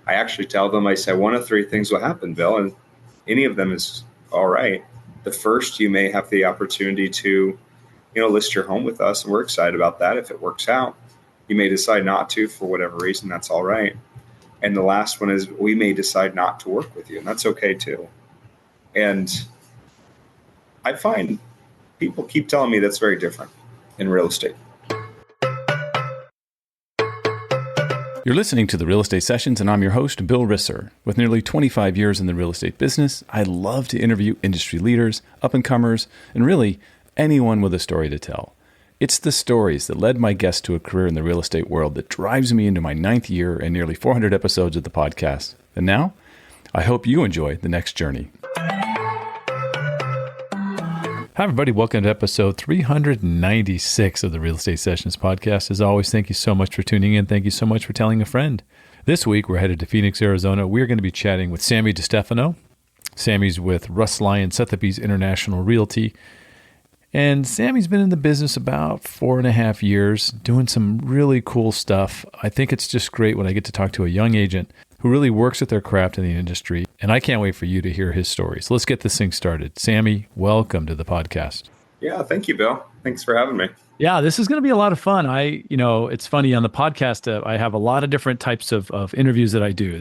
I actually tell them, I say, one of three things will happen, Bill, and any of them is all right. The first, you may have the opportunity to, list your home with us, and we're excited about that. If it works out, you may decide not to for whatever reason. That's all right. And the last one is we may decide not to work with you, and that's okay too. And I find people keep telling me that's very different in real estate. You're listening to the Real Estate Sessions, and I'm your host, Bill Risser. With nearly 25 years in the real estate business, I love to interview industry leaders, up-and-comers, and really anyone with a story to tell. It's the stories that led my guests to a career in the real estate world that drives me into my 9th year and nearly 400 episodes of the podcast. And now, I hope you enjoy the next journey. Hi, everybody. Welcome to episode 396 of the Real Estate Sessions podcast. As always, thank you so much for tuning in. Thank you so much for telling a friend. This week, we're headed to Phoenix, Arizona. We're going to be chatting with Sammy DeStefano. Sammy's with Russ Lyon Sotheby's International Realty. And Sammy's been in the business about 4.5 years, doing some really cool stuff. I think it's just great when I get to talk to a young agent who really works at their craft in the industry. And I can't wait for you to hear his story. So let's get this thing started. Sammy, welcome to the podcast. Yeah, thank you, Bill. Thanks for having me. Yeah, this is going to be a lot of fun. It's funny on the podcast, I have a lot of different types of interviews that I do.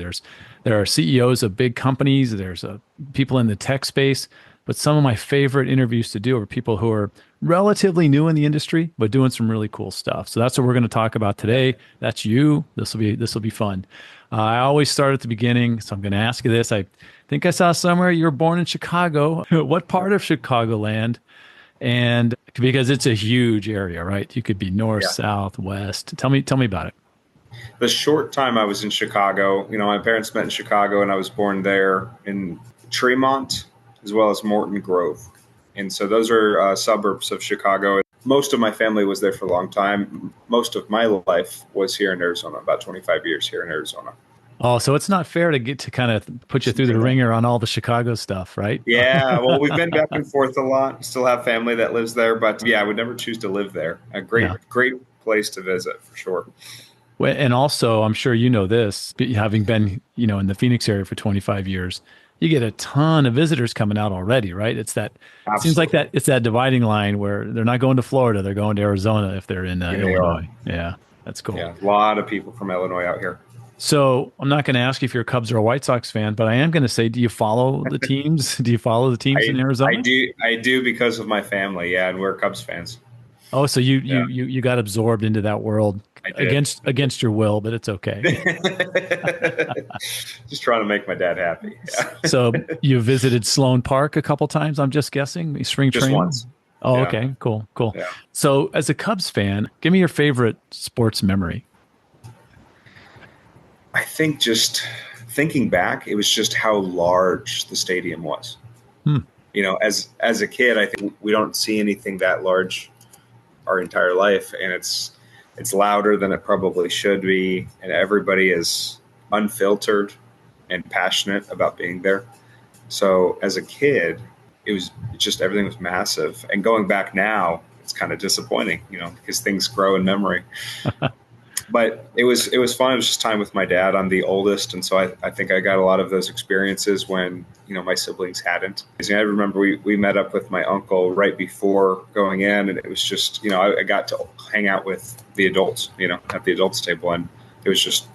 There are CEOs of big companies. There's people in the tech space. But some of my favorite interviews to do are people who are relatively new in the industry, but doing some really cool stuff. So that's what we're going to talk about today. That's you. This will be fun. I always start at the beginning, so I'm going to ask you this. I think I saw somewhere you were born in Chicago. What part of Chicagoland? And because it's a huge area, right? You could be north, south, west. Tell me about it. The short time I was in Chicago, my parents met in Chicago, and I was born there in Tremont, as well as Morton Grove. And so those are suburbs of Chicago. Most of my family was there for a long time. Most of my life was here in Arizona, about 25 years here in Arizona. Oh, so it's not fair to get to kind of put you through the ringer on all the Chicago stuff, right? Yeah, well, we've been back and forth a lot. Still have family that lives there, but yeah, I would never choose to live there. A great place to visit for sure. Well, and also, I'm sure you know this, having been, in the Phoenix area for 25 years, you get a ton of visitors coming out already, right? It seems like it's that dividing line where they're not going to Florida, they're going to Arizona if they're in Illinois. Yeah, that's cool. Yeah, a lot of people from Illinois out here. So I'm not going to ask you if you're a Cubs or a White Sox fan, but I am going to say, do you follow the teams? Do you follow the teams in Arizona? I do because of my family, yeah, and we're Cubs fans. Oh, so you got absorbed into that world against your will, but it's okay. Just trying to make my dad happy. Yeah. So you visited Sloan Park a couple times, I'm just guessing, spring training? Just once. Oh, yeah. Okay, cool. Yeah. So as a Cubs fan, give me your favorite sports memory. I think just thinking back, it was just how large the stadium was. As a kid, I think we don't see anything that large our entire life, and it's louder than it probably should be, and everybody is unfiltered and passionate about being there. So as a kid, everything was massive. And going back now, it's kind of disappointing, because things grow in memory. But it was fun. It was just time with my dad. I'm the oldest, and so I think I got a lot of those experiences when my siblings hadn't. I remember we met up with my uncle right before going in, and it was just I got to hang out with the adults, at the adults table, and it was just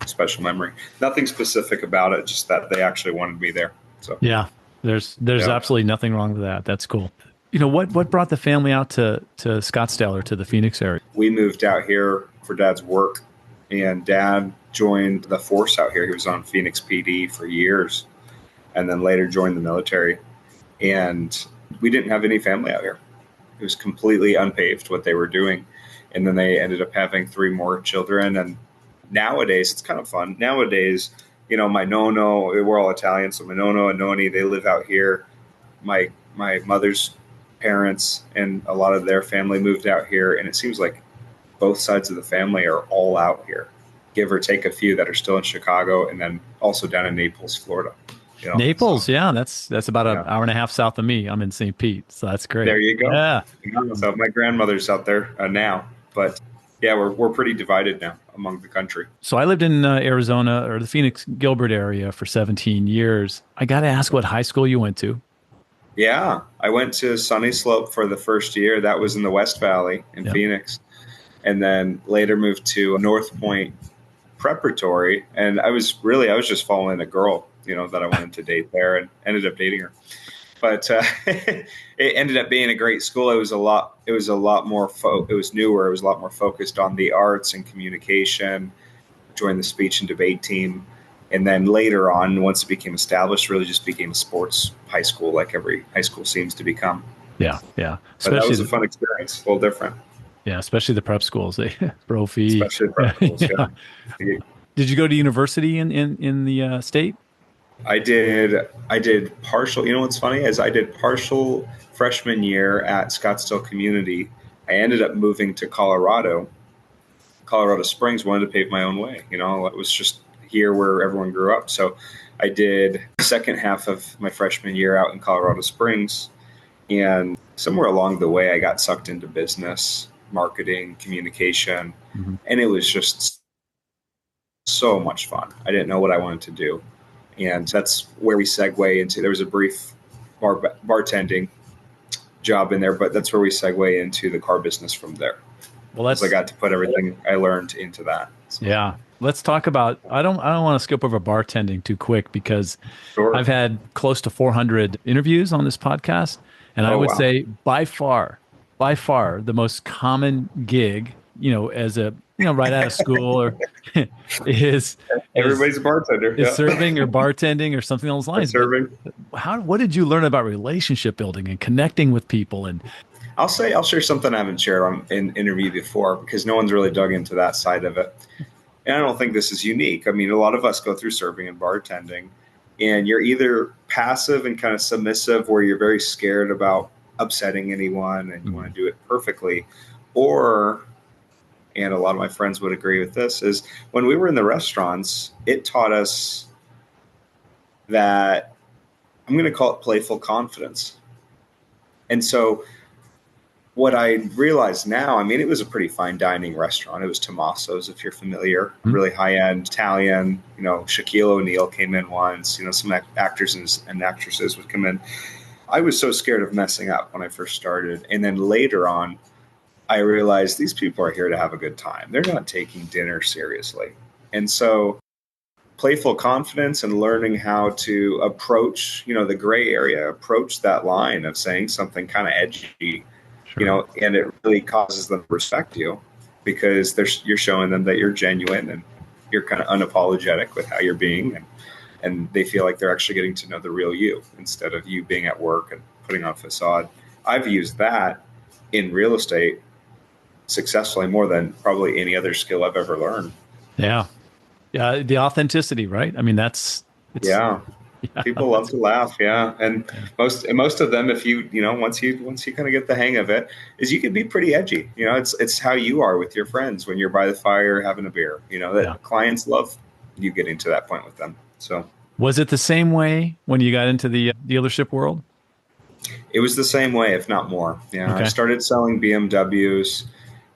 a special memory. Nothing specific about it, just that they actually wanted me there. So yeah, there's absolutely nothing wrong with that. That's cool. What brought the family out to Scottsdale or to the Phoenix area? We moved out here for Dad's work, and Dad joined the force out here. He was on Phoenix PD for years, and then later joined the military. And we didn't have any family out here. It was completely unpaved what they were doing. And then they ended up having 3 more children. And nowadays, it's kind of fun. Nowadays, my nono, we're all Italian, so my nono and noni, they live out here. My mother's parents and a lot of their family moved out here, and it seems like both sides of the family are all out here, give or take a few that are still in Chicago, and then also down in Naples, Florida. Naples, yeah, that's about an hour and a half south of me. I'm in St. Pete, so that's great. There you go. Yeah. So my grandmother's out there now, but Yeah, we're pretty divided now among the country. So I lived in Arizona or the Phoenix Gilbert area for 17 years. I got to ask what high school you went to. Yeah, I went to Sunny Slope for the first year. That was in the West Valley in Yeah. Phoenix, and then later moved to North Point Preparatory. And I was just following a girl, that I wanted to date there, and ended up dating her. But it ended up being a great school. It was a lot more. It was newer. It was a lot more focused on the arts and communication. Joined the speech and debate team. And then later on, once it became established, really just became a sports high school, like every high school seems to become. Yeah. Yeah. But that Especially was a fun experience, a little different. yeah, especially the prep schools. They Brophy. Especially prep schools. Yeah. Yeah. Did you go to university in the state? I did partial. You know what's funny is I did partial freshman year at Scottsdale Community. I ended up moving to Colorado Springs. Wanted to pave my own way. It was just here where everyone grew up. So I did the second half of my freshman year out in Colorado Springs, and somewhere along the way, I got sucked into business, marketing, communication, Mm-hmm. and it was just so much fun. I didn't know what I wanted to do. And that's where we segue into, there was a brief bartending job in there, but that's where we segue into the car business from there. Well, I got to put everything I learned into that. So. Yeah. Let's talk about, I don't want to skip over bartending too quick because Sure. I've had close to 400 interviews on this podcast. And I would say by far, the most common gig, as a, right out of school or is everybody's a bartender. Is serving or bartending or something along those lines. Serving. What did you learn about relationship building and connecting with people? And I'll share something I haven't shared on an interview before because no one's really dug into that side of it. And I don't think this is unique. I mean, a lot of us go through serving and bartending, and you're either passive and kind of submissive where you're very scared about upsetting anyone and you want to do it perfectly, or, and a lot of my friends would agree with this, is when we were in the restaurants, it taught us that I'm going to call it playful confidence. And so what I realize now, I mean, it was a pretty fine dining restaurant. It was Tommaso's, if you're familiar, really high-end Italian. Shaquille O'Neal came in once. Some actors and actresses would come in. I was so scared of messing up when I first started. And then later on, I realized these people are here to have a good time. They're not taking dinner seriously. And so playful confidence and learning how to approach, the gray area, approach that line of saying something kind of edgy, sure. And it really causes them to respect you because you're showing them that you're genuine and you're kind of unapologetic with how you're being. And they feel like they're actually getting to know the real you instead of you being at work and putting on a facade. I've used that in real estate successfully more than probably any other skill I've ever learned. Yeah. Yeah. The authenticity, right? I mean, yeah. People love to laugh. Yeah. And most of them, if once you kind of get the hang of it, is you can be pretty edgy. It's how you are with your friends when you're by the fire having a beer, clients love you getting to that point with them. So was it the same way when you got into the dealership world? It was the same way, if not more. Yeah. Okay. I started selling BMWs.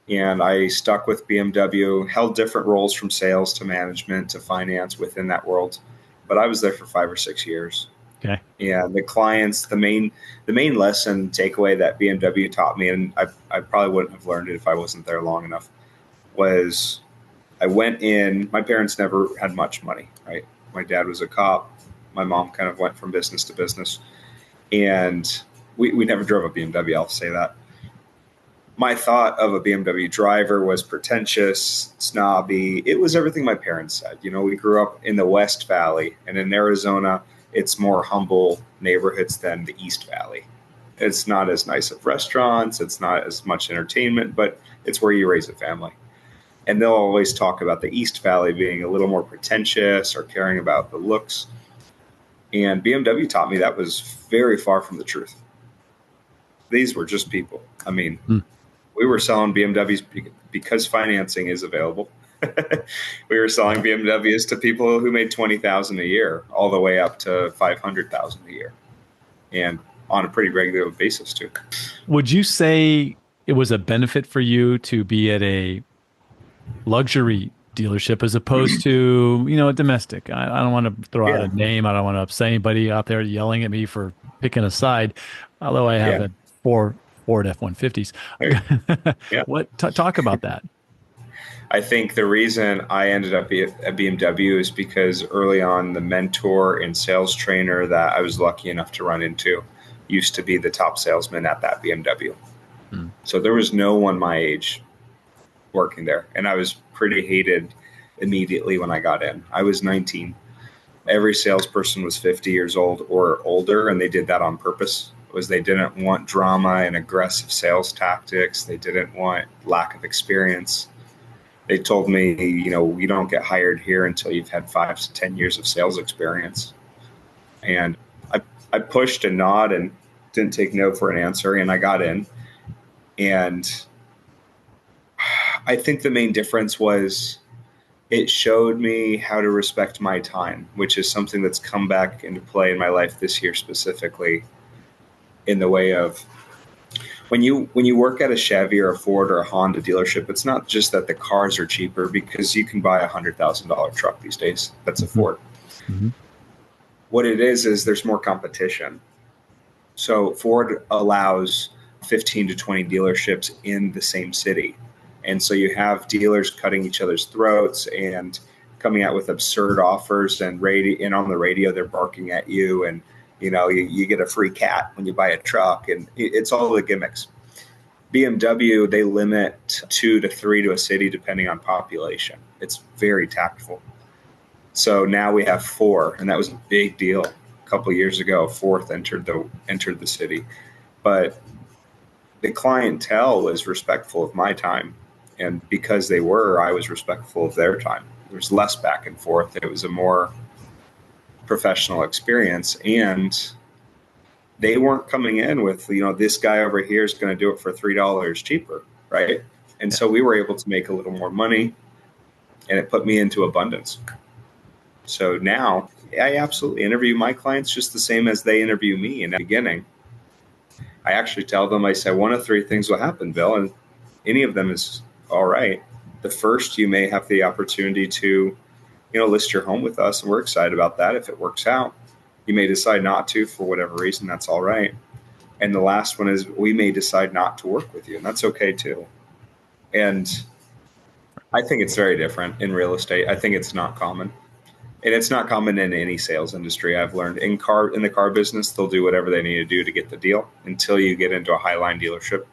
And I stuck with BMW, held different roles from sales to management to finance within that world. But I was there for 5 or 6 years. Okay. And the clients, the main lesson takeaway that BMW taught me, and I probably wouldn't have learned it if I wasn't there long enough, was I went in, my parents never had much money, right? My dad was a cop. My mom kind of went from business to business. And we never drove a BMW, I'll say that. My thought of a BMW driver was pretentious, snobby. It was everything my parents said. We grew up in the West Valley, and in Arizona, it's more humble neighborhoods than the East Valley. It's not as nice of restaurants. It's not as much entertainment, but it's where you raise a family. And they'll always talk about the East Valley being a little more pretentious or caring about the looks. And BMW taught me that was very far from the truth. These were just people. I mean, we were selling BMWs because financing is available. We were selling BMWs to people who made $20,000 a year, all the way up to $500,000 a year, and on a pretty regular basis too. Would you say it was a benefit for you to be at a luxury dealership as opposed to, a domestic. I don't want to throw out Yeah. a name. I don't want to upset anybody out there yelling at me for picking a side, although I have Yeah. a four Ford F-150s. Yeah. Talk about that. I think the reason I ended up at BMW is because early on, the mentor and sales trainer that I was lucky enough to run into used to be the top salesman at that BMW. Mm. So there was no one my age working there. And I was pretty hated immediately when I got in. I was 19. Every salesperson was 50 years old or older, and they did that on purpose. Was they didn't want drama and aggressive sales tactics. They didn't want lack of experience. They told me, you don't get hired here until you've had 5 to 10 years of sales experience. And I pushed and nod and didn't take no for an answer, and I got in. And I think the main difference was it showed me how to respect my time, which is something that's come back into play in my life this year specifically, in the way of when you work at a Chevy or a Ford or a Honda dealership, it's not just that the cars are cheaper, because you can buy $100,000 truck these days. That's a Ford. Mm-hmm. What it is there's more competition. So Ford allows 15 to 20 dealerships in the same city. And so you have dealers cutting each other's throats and coming out with absurd offers, and on the radio, they're barking at you, and you get a free cat when you buy a truck, and it's all the gimmicks. BMW, they limit 2 to 3 to a city depending on population. It's very tactful. So now we have 4, and that was a big deal. A couple of years ago, a 4th entered the city. But the clientele was respectful of my time. And because they were, I was respectful of their time. There was less back and forth. It was a more professional experience. And they weren't coming in with, this guy over here is going to do it for $3 cheaper, right? And so we were able to make a little more money, and it put me into abundance. So now I absolutely interview my clients just the same as they interview me in the beginning. I actually tell them, I say, one of 3 things will happen, Bill, and any of them is all right. The first, you may have the opportunity to, list your home with us, and we're excited about that if it works out. You may decide not to for whatever reason. That's all right. And the last one is we may decide not to work with you, and that's okay too. And I think it's very different in real estate. I think it's not common. And it's not common in any sales industry. I've learned in the car business, they'll do whatever they need to do to get the deal until you get into a high-line dealership.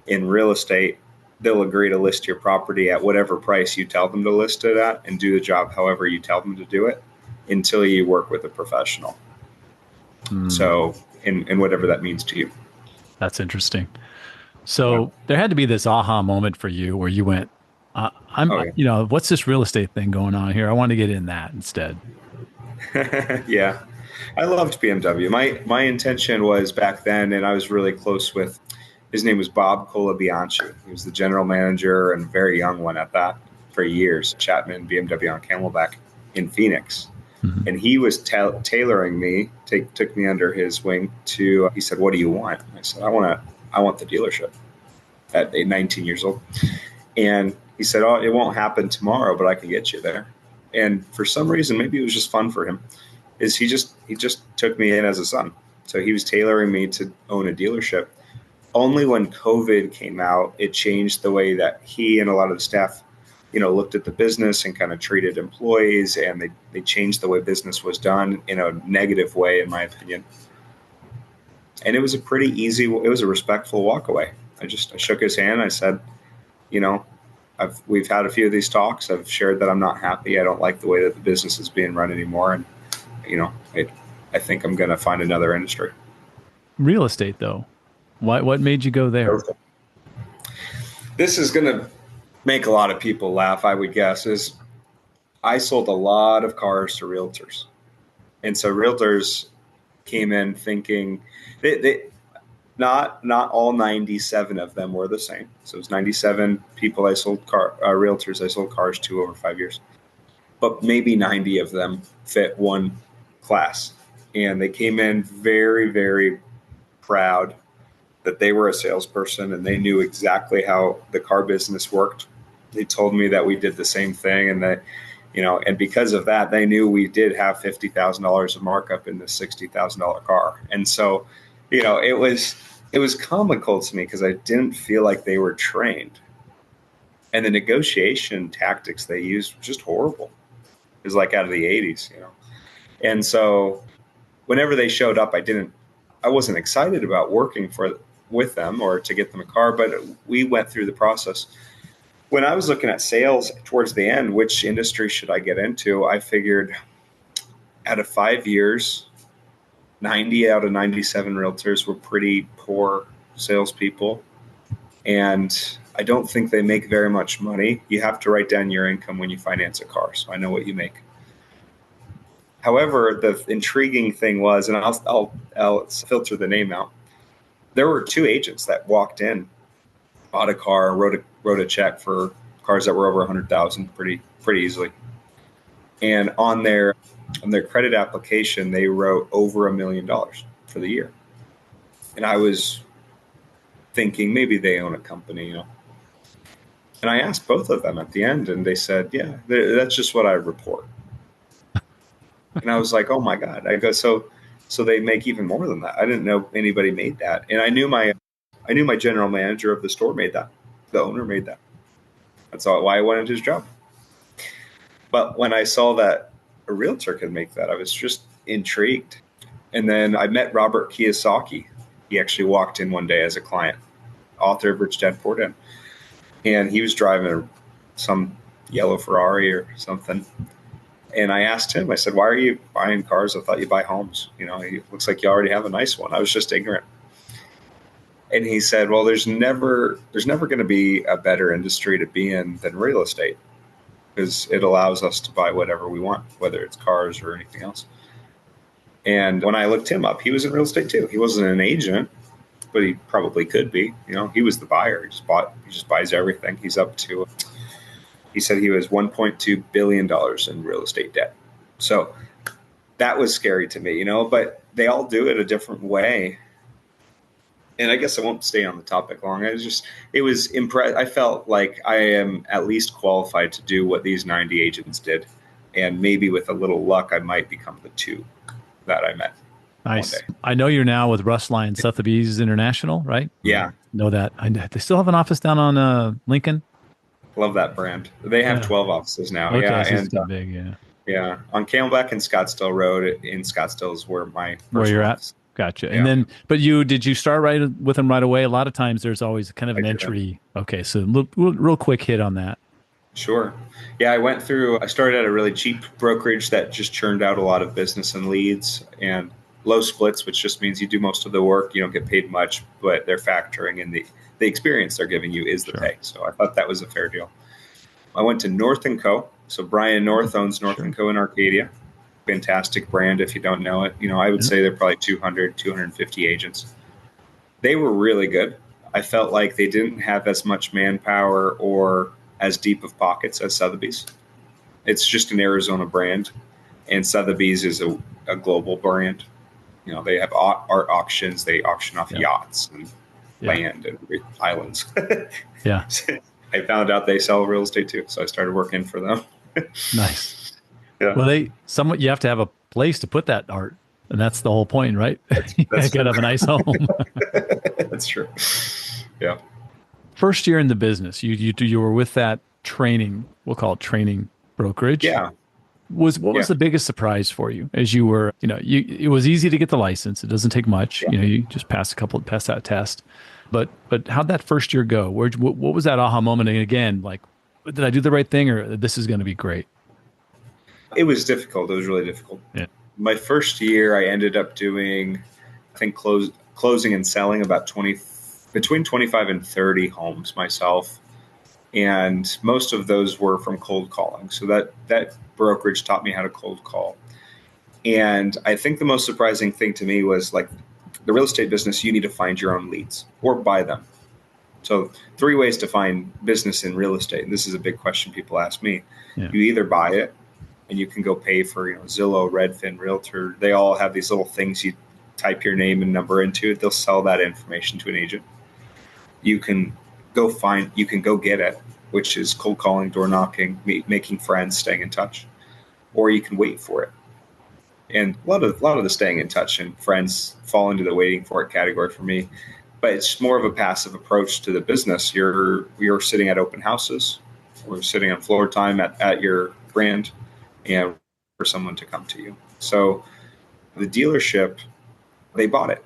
In real estate, they'll agree to list your property at whatever price you tell them to list it at, and do the job however you tell them to do it, until you work with a professional. So, and whatever that means to you. That's interesting. So there had to be this aha moment for you where you went, what's this real estate thing going on here? I want to get in that instead. Yeah. I loved BMW. My intention was back then, and I was really close with, his name was Bob Colabianchi. He was the general manager, and a very young one at that, for years, Chapman BMW on Camelback in Phoenix. Mm-hmm. And he was tailoring me, took me under his wing he said, what do you want? And I said, I want the dealership at 19 years old. And he said, oh, it won't happen tomorrow, but I can get you there. And for some reason, maybe it was just fun for him, is he just took me in as a son. So he was tailoring me to own a dealership. Only when COVID came out, it changed the way that he and a lot of the staff, looked at the business and kind of treated employees, and they changed the way business was done in a negative way, in my opinion. And it was it was a respectful walk away. I shook his hand. I said, we've had a few of these talks. I've shared that I'm not happy. I don't like the way that the business is being run anymore. And, I think I'm going to find another industry. Real estate, though. What made you go there? This is going to make a lot of people laugh, I would guess, is I sold a lot of cars to realtors. And so realtors came in thinking not all 97 of them were the same. So it was 97 people realtors I sold cars to over 5 years. But maybe 90 of them fit one class. And they came in very, very proud that they were a salesperson and they knew exactly how the car business worked. They told me that we did the same thing, and that, and because of that, they knew we did have $50,000 of markup in the $60,000 car. And so, it was comical to me because I didn't feel like they were trained. And the negotiation tactics they used were just horrible. It was like out of the 80s, And so whenever they showed up, I wasn't excited about working with them or to get them a car, but we went through the process. When I was looking at sales towards the end, which industry should I get into? I figured out of 5 years, 90 out of 97 realtors were pretty poor salespeople. And I don't think they make very much money. You have to write down your income when you finance a car, so I know what you make. However, the intriguing thing was, and I'll filter the name out. There were 2 agents that walked in, bought a car, wrote a check for cars that were over 100,000 pretty easily. And on their credit application, they wrote over $1 million for the year. And I was thinking maybe they own a company, And I asked both of them at the end, and they said, yeah, that's just what I report. And I was like, oh my God. I go, so they make even more than that. I didn't know anybody made that. And I knew my general manager of the store made that. The owner made that. That's why I wanted his job. But when I saw that a realtor could make that, I was just intrigued. And then I met Robert Kiyosaki. He actually walked in one day as a client, author of Rich Dad Poor Dad. And he was driving some yellow Ferrari or something. And I asked him, I said, why are you buying cars? I thought you buy homes. It looks like you already have a nice one. I was just ignorant. And he said, well, there's never going to be a better industry to be in than real estate, because it allows us to buy whatever we want, whether it's cars or anything else. And when I looked him up, he was in real estate too. He wasn't an agent, but he probably could be. He was the buyer. He just buys everything. He's up to, he said he was $1.2 billion in real estate debt. So that was scary to me, but they all do it a different way. And I guess I won't stay on the topic long. It was impressed. I felt like I am at least qualified to do what these 90 agents did. And maybe with a little luck, I might become the 2 that I met. Nice. I know you're now with Russ Lyon Sotheby's International, right? Yeah. Know that. They still have an office down on Lincoln. Love that brand. They have 12 offices now. Okay, yeah. So it's too big, yeah. Yeah. On Camelback and Scottsdale Road in Scottsdale is where you're office. at. Gotcha. Yeah. And then, but did you start right with them right away? A lot of times there's always kind of an entry. Okay. So real quick hit on that. Sure. Yeah. I started at a really cheap brokerage that just churned out a lot of business and leads, and low splits, which just means you do most of the work. You don't get paid much, but they're factoring in the experience they're giving you is the pay. So I thought that was a fair deal. I went to North & Co. So Brian North owns North & Co. in Arcadia. Fantastic brand if you don't know it. I would say they're probably 250 agents. They were really good. I felt like they didn't have as much manpower or as deep of pockets as Sotheby's. It's just an Arizona brand, and Sotheby's is a global brand. They have art auctions. They auction off yachts and land and islands. Yeah. I found out they sell real estate too, so I started working for them. Nice. Yeah. Well, you have to have a place to put that art, and that's the whole point, right? You got to have a nice home. That's true. Yeah. First year in the business, you were with that training. We'll call it training brokerage. Yeah. What was the biggest surprise for you as you were? It was easy to get the license. It doesn't take much. Yeah. You just pass that test. But how'd that first year go? What was that aha moment? And again, like, did I do the right thing, or this is going to be great? It was difficult. It was really difficult. Yeah. My first year, I ended up doing, I think, closing and selling about between 25 and 30 homes myself. And most of those were from cold calling. So that brokerage taught me how to cold call. And I think the most surprising thing to me was, like, the real estate business, you need to find your own leads or buy them. So 3 ways to find business in real estate. And this is a big question people ask me. Yeah. You either buy it, and you can go pay for, Zillow, Redfin, Realtor. They all have these little things you type your name and number into. They'll sell that information to an agent. You can go get it, which is cold calling, door knocking, making friends, staying in touch, or you can wait for it. And a lot of the staying in touch and friends fall into the waiting for it category for me. But it's more of a passive approach to the business. You're sitting at open houses, or sitting on floor time at your brand, and for someone to come to you. So the dealership, they bought it.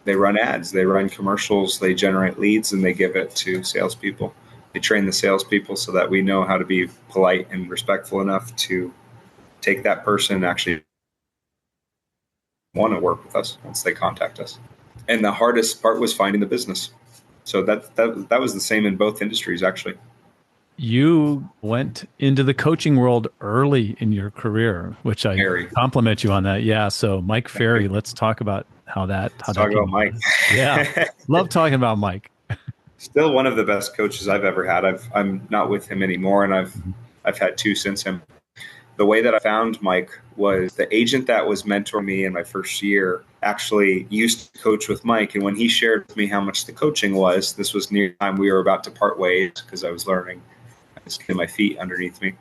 They run ads, they run commercials, they generate leads, and they give it to salespeople. They train the salespeople so that we know how to be polite and respectful enough to take that person and actually want to work with us once they contact us. And the hardest part was finding the business. So that was the same in both industries, actually. You went into the coaching world early in your career, which I compliment you on that. Yeah. So Mike Ferry, let's talk about Let's talk about Mike. Yeah. Love talking about Mike. Still one of the best coaches I've ever had. I'm not with him anymore, and I've had two since him. The way that I found Mike was the agent that was mentoring me in my first year actually used to coach with Mike. And when he shared with me how much the coaching was, this was near the time we were about to part ways because I was learning. I was getting my feet underneath me.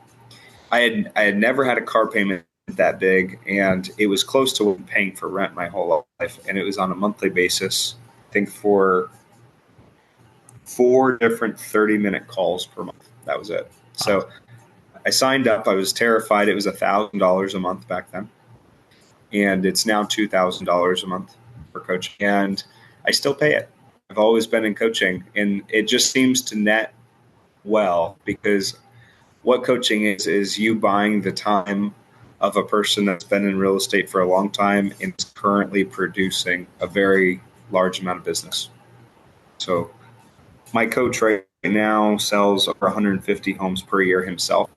I had never had a car payment that big, and it was close to paying for rent my whole life. And it was on a monthly basis, I think for 4 different 30-minute calls per month. That was it. So I signed up. I was terrified. It was $1,000 a month back then. And it's now $2,000 a month for coaching. And I still pay it. I've always been in coaching. And it just seems to net well, because what coaching is you buying the time of a person that's been in real estate for a long time and is currently producing a very large amount of business. So my coach right now sells over 150 homes per year himself,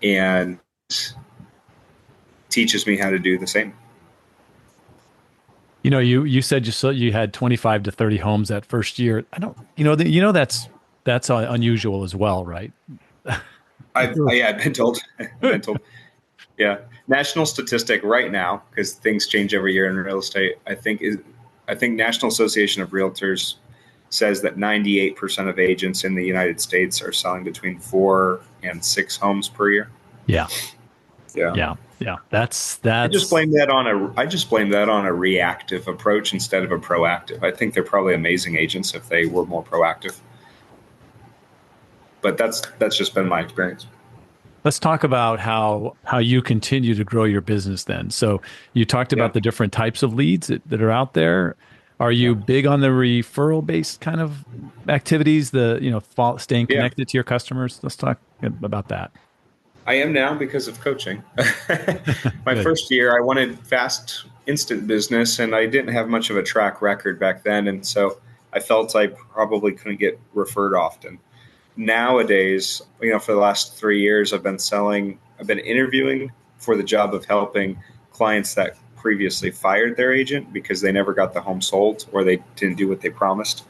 and teaches me how to do the same. You know, you said you had 25 to 30 homes that first year. I don't, that's unusual as well, right? I've been told. Yeah, national statistic right now, because things change every year in real estate. I think National Association of Realtors says that 98% of agents in the United States are selling between 4 and 6 homes per year. Yeah. That's. I just blame that on a reactive approach instead of a proactive. I think they're probably amazing agents if they were more proactive. But that's just been my experience. Let's talk about how you continue to grow your business then. So you talked about the different types of leads that are out there. Are you big on the referral-based kind of activities, staying connected to your customers? Let's talk about that. I am now because of coaching. My first year, I wanted fast, instant business, and I didn't have much of a track record back then. And so I felt I probably couldn't get referred often. Nowadays, for the last 3 years, I've been interviewing for the job of helping clients that previously fired their agent because they never got the home sold or they didn't do what they promised.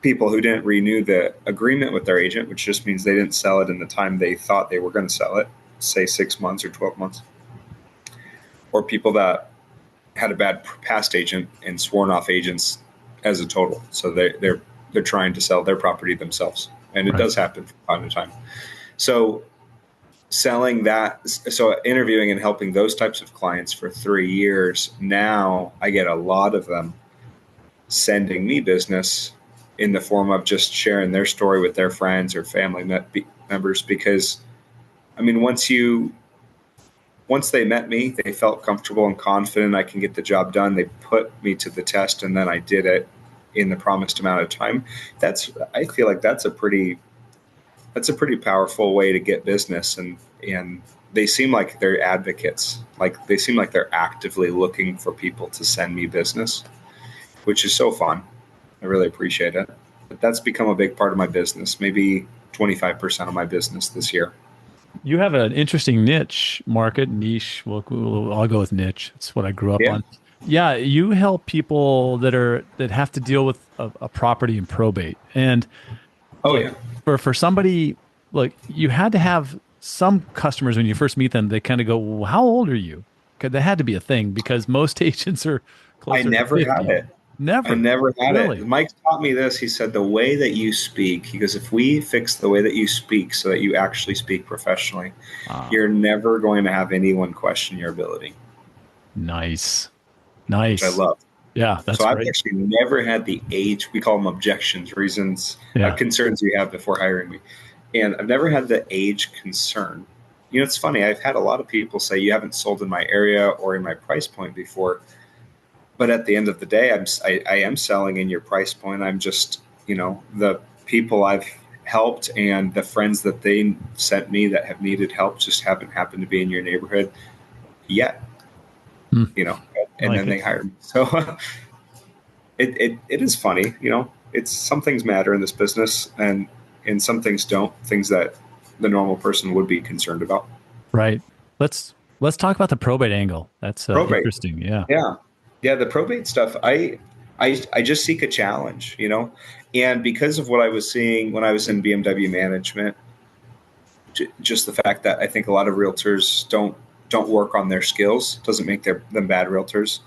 People who didn't renew the agreement with their agent, which just means they didn't sell it in the time they thought they were going to sell it, say 6 months or 12 months. Or people that had a bad past agent and sworn off agents as a total. So they're trying to sell their property themselves. And it does happen from time to time. So interviewing and helping those types of clients for 3 years, now I get a lot of them sending me business in the form of just sharing their story with their friends or family members. Because, once they met me, they felt comfortable and confident I can get the job done. They put me to the test, and then I did it in the promised amount of time. I feel like that's a pretty powerful way to get business. And they seem like they're advocates. Like they seem like they're actively looking for people to send me business, which is so fun. I really appreciate it. But that's become a big part of my business, maybe 25% of my business this year. You have an interesting niche. I'll go with niche. It's what I grew up on. Yeah, you help people that have to deal with a property in probate. And for somebody, like, you had to have some customers when you first meet them, they kind of go, well, how old are you? Because that had to be a thing, because most agents are closer I never to 50. had it. Never. I never had it. Really? Mike taught me this. He said, the way that you speak, he goes, if we fix the way that you speak so that you actually speak professionally, you're never going to have anyone question your ability. Nice. Which I Nice. love. Yeah, So that's I've great. actually never had the age, we call them objections, reasons, Yeah. concerns you have before hiring me. And I've never had the age concern. You know, it's funny. I've had a lot of people say you haven't sold in my area or in my price point before. But at the end of the day, I am selling in your price point. I'm just, the people I've helped and the friends that they sent me that have needed help just haven't happened to be in your neighborhood yet, Hmm. and then they hire me. So it is funny, it's some things matter in this business and some things don't, things that the normal person would be concerned about. Right. Let's talk about the probate angle. That's Probate. interesting. Yeah. Yeah, the probate stuff, I just seek a challenge, and because of what I was seeing when I was in BMW management, just the fact that I think a lot of realtors don't work on their skills doesn't make them bad realtors,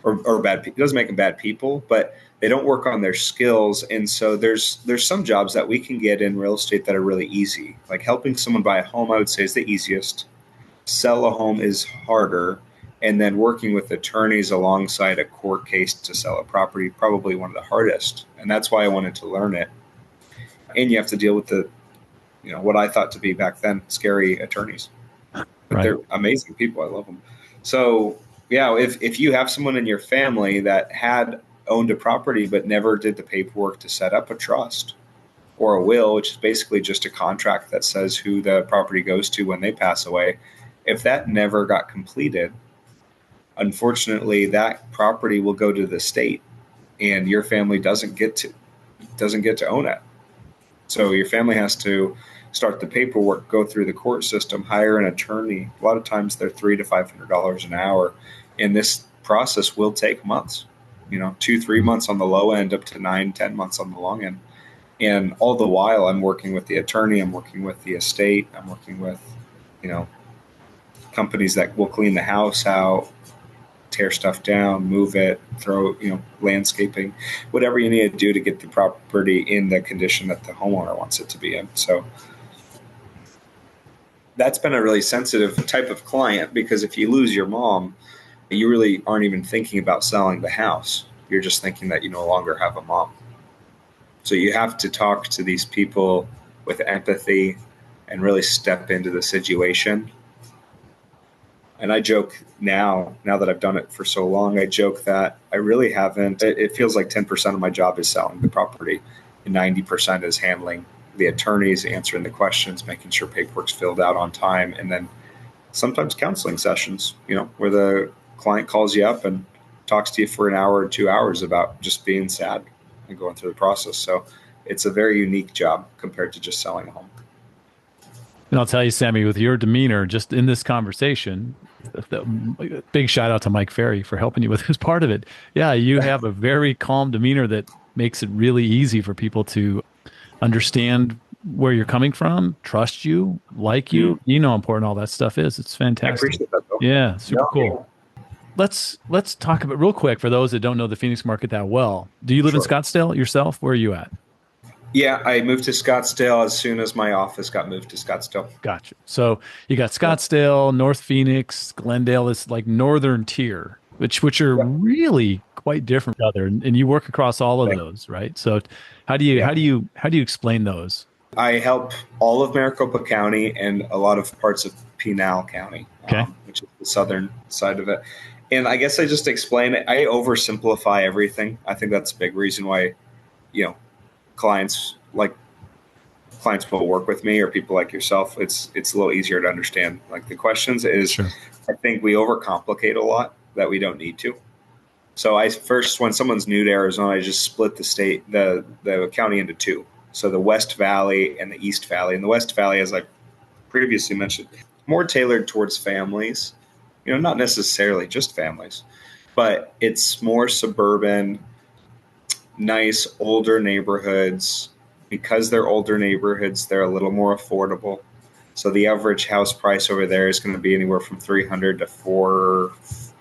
or bad. It doesn't make them bad people, but they don't work on their skills. And so there's some jobs that we can get in real estate that are really easy. Like helping someone buy a home, I would say, is the easiest. Sell a home is harder. And then working with attorneys alongside a court case to sell a property, probably one of the hardest. And that's why I wanted to learn it. And you have to deal with what I thought to be back then scary attorneys, but Right. they're amazing people. I love them. So yeah, if you have someone in your family that had owned a property but never did the paperwork to set up a trust or a will, which is basically just a contract that says who the property goes to when they pass away, if that never got completed, unfortunately that property will go to the state and your family doesn't get to own it. So your family has to start the paperwork, go through the court system, hire an attorney. A lot of times they're $300 to $500 an hour, and this process will take months. 2-3 months on the low end, up to 9-10 months on the long end. And all the while, I'm working with the attorney, I'm working with the estate, I'm working with, companies that will clean the house out, tear stuff down, move it, throw, landscaping, whatever you need to do to get the property in the condition that the homeowner wants it to be in. So that's been a really sensitive type of client, because if you lose your mom, you really aren't even thinking about selling the house. You're just thinking that you no longer have a mom. So you have to talk to these people with empathy and really step into the situation. And I joke now that I've done it for so long, I joke that I really haven't. It feels like 10% of my job is selling the property, and 90% is handling the attorneys, answering the questions, making sure paperwork's filled out on time, and then sometimes counseling sessions, where the client calls you up and talks to you for an hour or 2 hours about just being sad and going through the process. So it's a very unique job compared to just selling a home. And I'll tell you, Sammy, with your demeanor just in this conversation, big shout out to Mike Ferry for helping you with this part of it. Yeah, you have a very calm demeanor that makes it really easy for people to understand where you're coming from, trust you, like you. You know how important all that stuff is. It's fantastic. I appreciate that, though. Yeah, super cool. Let's talk about real quick for those that don't know the Phoenix market that well. Do you live in Scottsdale yourself? Where are you at? Yeah, I moved to Scottsdale as soon as my office got moved to Scottsdale. Gotcha. So you got Scottsdale, North Phoenix, Glendale is like northern tier, which are really quite different from each other, and you work across all of those, right? So how do you explain those? I help all of Maricopa County and a lot of parts of Pinal County, which is the southern side of it. And I guess I just explain it. I oversimplify everything. I think that's a big reason why, clients will work with me, or people like yourself. It's a little easier to understand. Like the questions is, sure. I think we overcomplicate a lot that we don't need to. So when someone's new to Arizona, I just split the county into two. So the West Valley and the East Valley. And the West Valley, as I previously mentioned, more tailored towards families, not necessarily just families, but it's more suburban, nice, older neighborhoods. Because they're older neighborhoods, they're a little more affordable. So the average house price over there is going to be anywhere from $300,000 to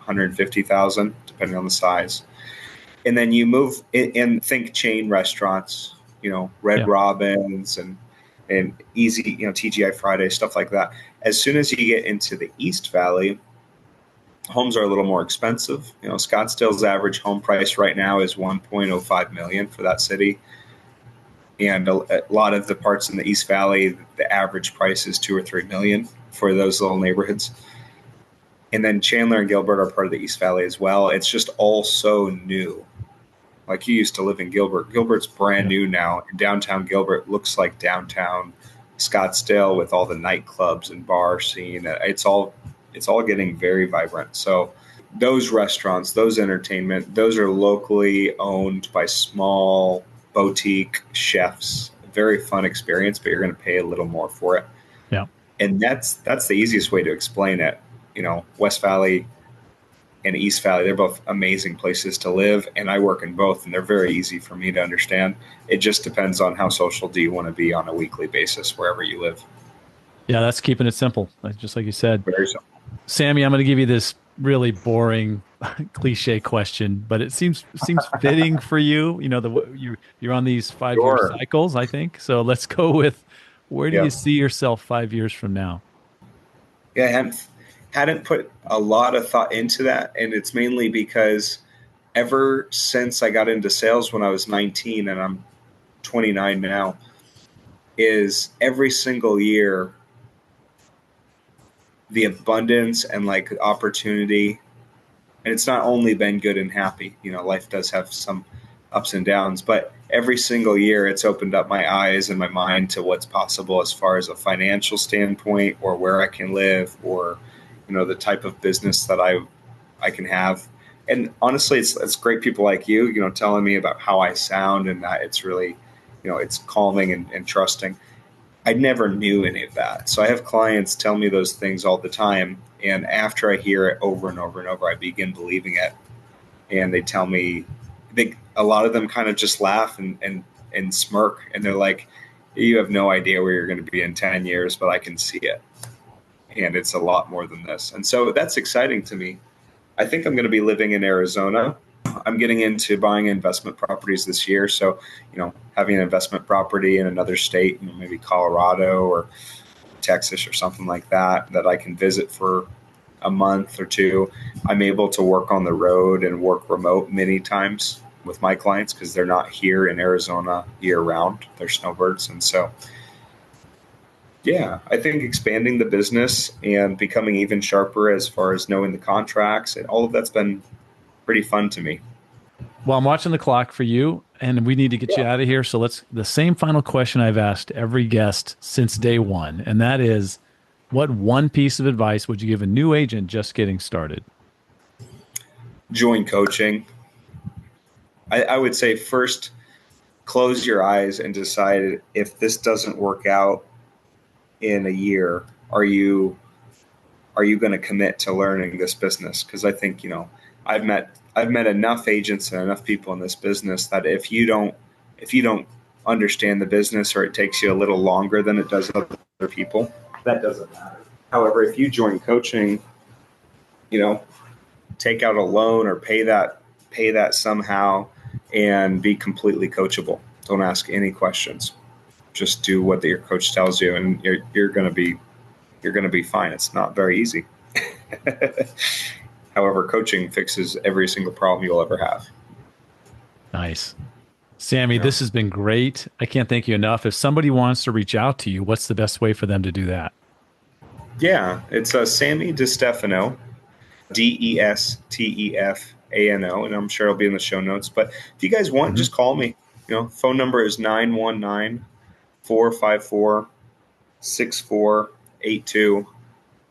$450,000, depending on the size. And then you move and think chain restaurants, Red Yeah. Robins and easy, TGI Friday, stuff like that. As soon as you get into the East Valley, homes are a little more expensive. Scottsdale's average home price right now is 1.05 million for that city. And a lot of the parts in the East Valley, the average price is 2 or 3 million for those little neighborhoods. And then Chandler and Gilbert are part of the East Valley as well. It's just all so new. Like, you used to live in Gilbert. Gilbert's brand new now. And downtown Gilbert looks like downtown Scottsdale with all the nightclubs and bar scene. It's all getting very vibrant. So those restaurants, those entertainment, those are locally owned by small boutique chefs. Very fun experience, but you're going to pay a little more for it. Yeah. And that's the easiest way to explain it. West Valley and East Valley, they're both amazing places to live, and I work in both, and they're very easy for me to understand. It just depends on how social do you want to be on a weekly basis wherever you live. Yeah, that's keeping it simple, just like you said. Very simple. Sammy, I'm going to give you this really boring cliche question, but it seems fitting for you. You're on these 5-year cycles, I think. So let's go with, where do you see yourself 5 years from now? Yeah, I hadn't put a lot of thought into that, and it's mainly because ever since I got into sales when I was 19, and I'm 29 now, is every single year the abundance and like opportunity, and it's not only been good and happy. Life does have some ups and downs, but every single year it's opened up my eyes and my mind to what's possible as far as a financial standpoint, or where I can live, or the type of business that I can have. And honestly, it's great people like you, telling me about how I sound, and that it's really, it's calming and trusting. I never knew any of that. So I have clients tell me those things all the time. And after I hear it over and over and over, I begin believing it. And they tell me, a lot of them kind of just laugh and smirk. And they're like, you have no idea where you're going to be in 10 years, but I can see it. And it's a lot more than this. And so that's exciting to me. I think I'm going to be living in Arizona. I'm getting into buying investment properties this year. So, having an investment property in another state, maybe Colorado or Texas or something like that I can visit for a month or two. I'm able to work on the road and work remote many times with my clients because they're not here in Arizona year round. They're snowbirds. And so, yeah, I think expanding the business and becoming even sharper as far as knowing the contracts and all of that's been pretty fun to me. Well, I'm watching the clock for you, and we need to get you out of here. So the same final question I've asked every guest since day one, and that is, what one piece of advice would you give a new agent just getting started? Join coaching. I would say first, close your eyes and decide, if this doesn't work out in a year, are you going to commit to learning this business? Because I think, I've met enough agents and enough people in this business that if you don't understand the business, or it takes you a little longer than it does other people, that doesn't matter. However, if you join coaching, take out a loan or pay that somehow and be completely coachable. Don't ask any questions. Just do what your coach tells you, and you're going to be fine. It's not very easy. However, coaching fixes every single problem you'll ever have. Nice. Sammy, this has been great. I can't thank you enough. If somebody wants to reach out to you, what's the best way for them to do that? Yeah, it's Sammy DeStefano, DESTEFANO, and I'm sure it'll be in the show notes. But if you guys want, just call me. Phone number is 919-454-6482.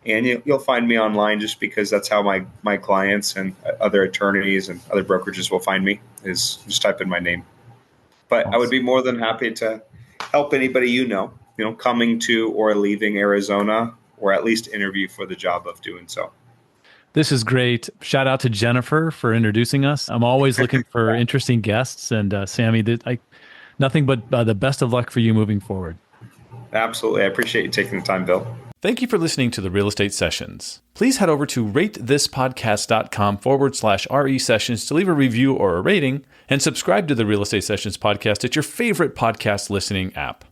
And you'll find me online, just because that's how my clients and other attorneys and other brokerages will find me, is just type in my name. But awesome. I would be more than happy to help anybody coming to or leaving Arizona, or at least interview for the job of doing so. This is great. Shout out to Jennifer for introducing us. I'm always looking for interesting guests. And Sammy, nothing but the best of luck for you moving forward. Absolutely. I appreciate you taking the time, Bill. Thank you for listening to the Real Estate Sessions. Please head over to ratethispodcast.com/RE sessions to leave a review or a rating, and subscribe to the Real Estate Sessions podcast at your favorite podcast listening app.